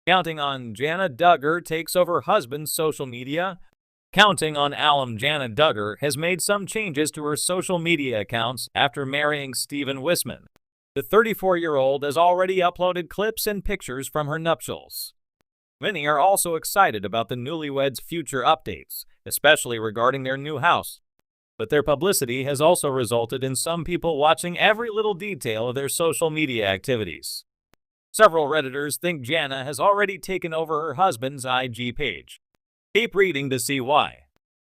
Counting on Jana Duggar takes over husband's social media. Counting on alum Jana Duggar has made some changes to her social media accounts after marrying Stephen Wisman. The 34-year-old has already uploaded clips and pictures from her nuptials. Many are also excited about the newlyweds' future updates, especially regarding their new house. But their publicity has also resulted in some people watching every little detail of their social media activities. Several Redditors think Jana has already taken over her husband's IG page. Keep reading to see why.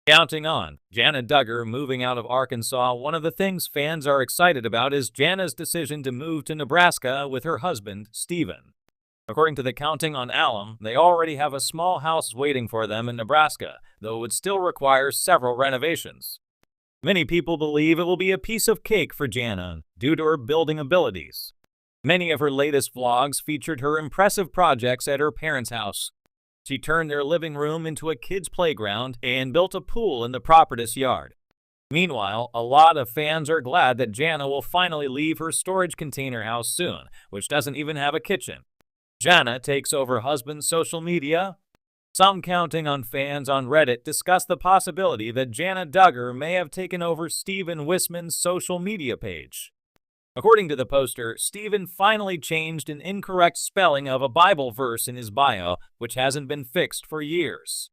Counting on Jana Duggar moving out of Arkansas, one of the things fans are excited about is Jana's decision to move to Nebraska with her husband, Stephen. According to the Counting on alum, they already have a small house waiting for them in Nebraska, though it would still require several renovations. Many people believe it will be a piece of cake for Jana due to her building abilities. Many of her latest vlogs featured her impressive projects at her parents' house. She turned their living room into a kid's playground and built a pool in the property's yard. Meanwhile, a lot of fans are glad that Jana will finally leave her storage container house soon, which doesn't even have a kitchen. Jana takes over husband's social media. Some Counting on fans on Reddit discuss the possibility that Jana Duggar may have taken over Stephen Wisman's social media page. According to the poster, Stephen finally changed an incorrect spelling of a Bible verse in his bio, which hasn't been fixed for years.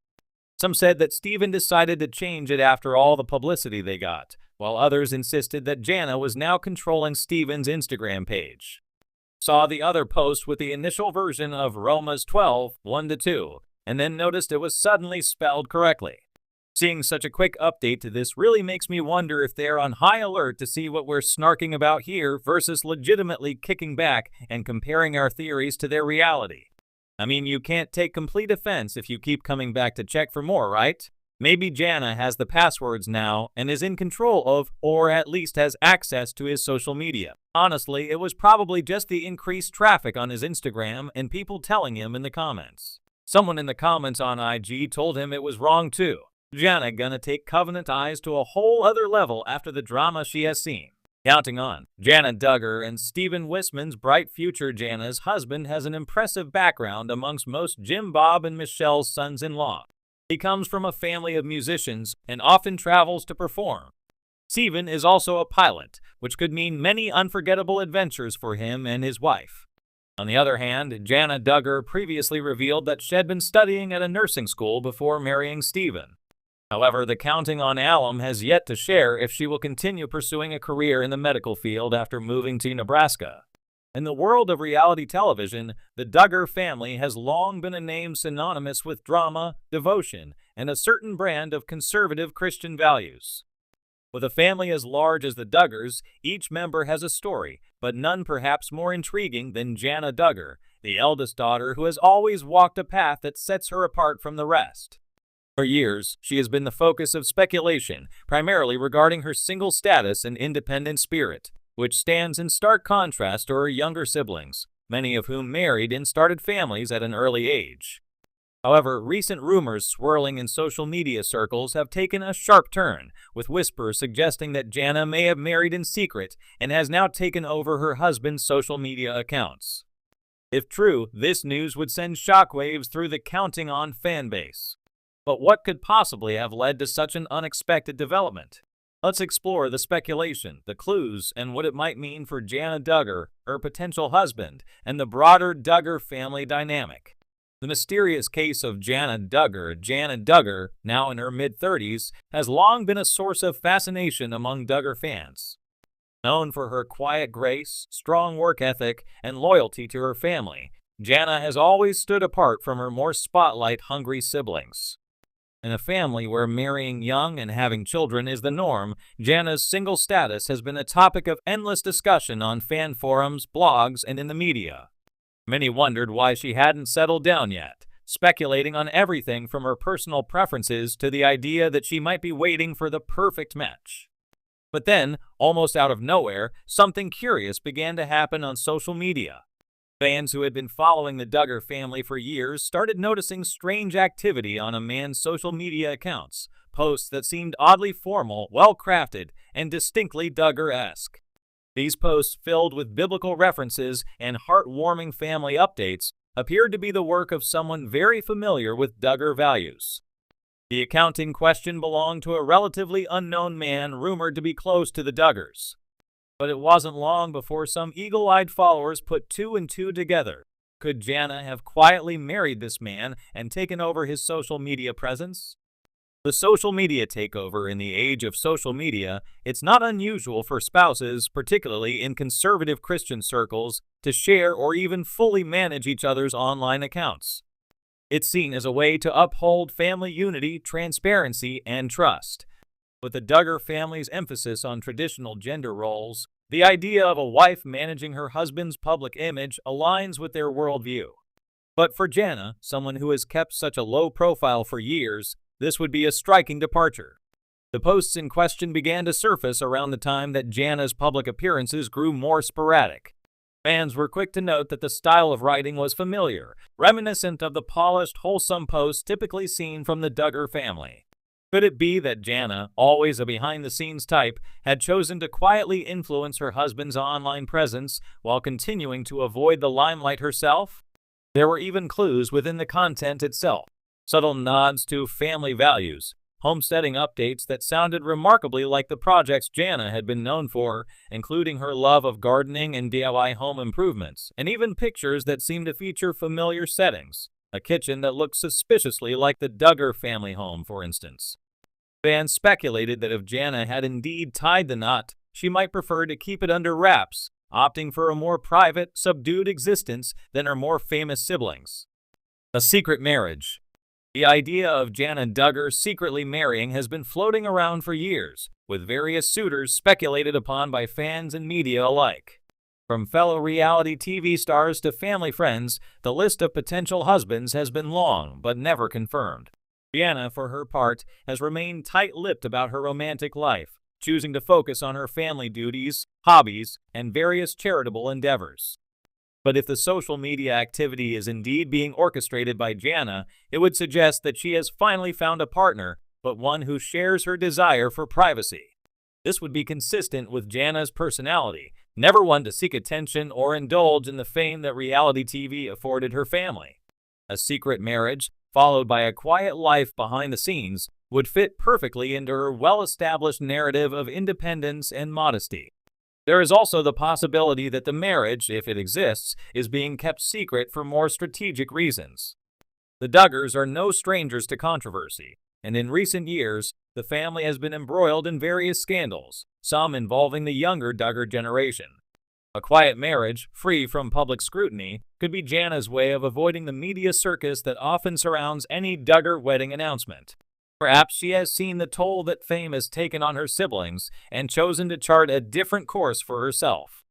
Some said that Stephen decided to change it after all the publicity they got, while others insisted that Jana was now controlling Stephen's Instagram page. Saw the other post with the initial version of Romans 12, 1-2, and then noticed it was suddenly spelled correctly. Seeing such a quick update to this really makes me wonder if they're on high alert to see what we're snarking about here versus legitimately kicking back and comparing our theories to their reality. I mean, you can't take complete offense if you keep coming back to check for more, right? Maybe Jana has the passwords now and is in control of, or at least has access to his social media. Honestly, it was probably just the increased traffic on his Instagram and people telling him in the comments. Someone in the comments on IG told him it was wrong too. Jana gonna take Covenant Eyes to a whole other level after the drama she has seen. Counting on Jana Duggar and Stephen Wisman's bright future. Jana's husband has an impressive background amongst most Jim, Bob, and Michelle's sons-in-law. He comes from a family of musicians and often travels to perform. Stephen is also a pilot, which could mean many unforgettable adventures for him and his wife. On the other hand, Jana Duggar previously revealed that she had been studying at a nursing school before marrying Stephen. However, the Counting on alum has yet to share if she will continue pursuing a career in the medical field after moving to Nebraska. In the world of reality television, the Duggar family has long been a name synonymous with drama, devotion, and a certain brand of conservative Christian values. With a family as large as the Duggars, each member has a story, but none perhaps more intriguing than Jana Duggar, the eldest daughter who has always walked a path that sets her apart from the rest. For years, she has been the focus of speculation, primarily regarding her single status and independent spirit, which stands in stark contrast to her younger siblings, many of whom married and started families at an early age. However, recent rumors swirling in social media circles have taken a sharp turn, with whispers suggesting that Jana may have married in secret and has now taken over her husband's social media accounts. If true, this news would send shockwaves through the Counting On fanbase. But what could possibly have led to such an unexpected development? Let's explore the speculation, the clues, and what it might mean for Jana Duggar, her potential husband, and the broader Duggar family dynamic. The mysterious case of Jana Duggar, now in her mid-30s, has long been a source of fascination among Duggar fans. Known for her quiet grace, strong work ethic, and loyalty to her family, Jana has always stood apart from her more spotlight-hungry siblings. In a family where marrying young and having children is the norm, Jana's single status has been a topic of endless discussion on fan forums, blogs, and in the media. Many wondered why she hadn't settled down yet, speculating on everything from her personal preferences to the idea that she might be waiting for the perfect match. But then, almost out of nowhere, something curious began to happen on social media. Fans who had been following the Duggar family for years started noticing strange activity on a man's social media accounts, posts that seemed oddly formal, well-crafted, and distinctly Duggar-esque. These posts, filled with biblical references and heartwarming family updates, appeared to be the work of someone very familiar with Duggar values. The account in question belonged to a relatively unknown man rumored to be close to the Duggars. But it wasn't long before some eagle-eyed followers put two and two together. Could Jana have quietly married this man and taken over his social media presence? The social media takeover. In the age of social media, it's not unusual for spouses, particularly in conservative Christian circles, to share or even fully manage each other's online accounts. It's seen as a way to uphold family unity, transparency, and trust. With the Duggar family's emphasis on traditional gender roles, the idea of a wife managing her husband's public image aligns with their worldview. But for Jana, someone who has kept such a low profile for years, this would be a striking departure. The posts in question began to surface around the time that Jana's public appearances grew more sporadic. Fans were quick to note that the style of writing was familiar, reminiscent of the polished, wholesome posts typically seen from the Duggar family. Could it be that Jana, always a behind-the-scenes type, had chosen to quietly influence her husband's online presence while continuing to avoid the limelight herself? There were even clues within the content itself, subtle nods to family values, homesteading updates that sounded remarkably like the projects Jana had been known for, including her love of gardening and DIY home improvements, and even pictures that seemed to feature familiar settings, a kitchen that looked suspiciously like the Duggar family home, for instance. Fans speculated that if Jana had indeed tied the knot, she might prefer to keep it under wraps, opting for a more private, subdued existence than her more famous siblings. A secret marriage. The idea of Jana Duggar secretly marrying has been floating around for years, with various suitors speculated upon by fans and media alike. From fellow reality TV stars to family friends, the list of potential husbands has been long but never confirmed. Jana, for her part, has remained tight-lipped about her romantic life, choosing to focus on her family duties, hobbies, and various charitable endeavors. But if the social media activity is indeed being orchestrated by Jana, it would suggest that she has finally found a partner, but one who shares her desire for privacy. This would be consistent with Jana's personality, never one to seek attention or indulge in the fame that reality TV afforded her family. A secret marriage, followed by a quiet life behind the scenes, would fit perfectly into her well-established narrative of independence and modesty. There is also the possibility that the marriage, if it exists, is being kept secret for more strategic reasons. The Duggars are no strangers to controversy, and in recent years, the family has been embroiled in various scandals, some involving the younger Duggar generation. A quiet marriage, free from public scrutiny, could be Jana's way of avoiding the media circus that often surrounds any Duggar wedding announcement. Perhaps she has seen the toll that fame has taken on her siblings and chosen to chart a different course for herself.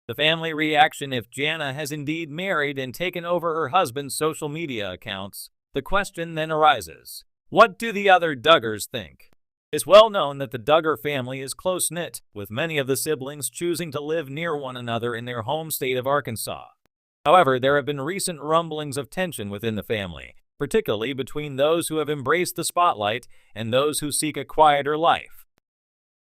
The family reaction: if Jana has indeed married and taken over her husband's social media accounts, the question then arises, what do the other Duggars think? It's well known that the Duggar family is close-knit, with many of the siblings choosing to live near one another in their home state of Arkansas. However, there have been recent rumblings of tension within the family, particularly between those who have embraced the spotlight and those who seek a quieter life.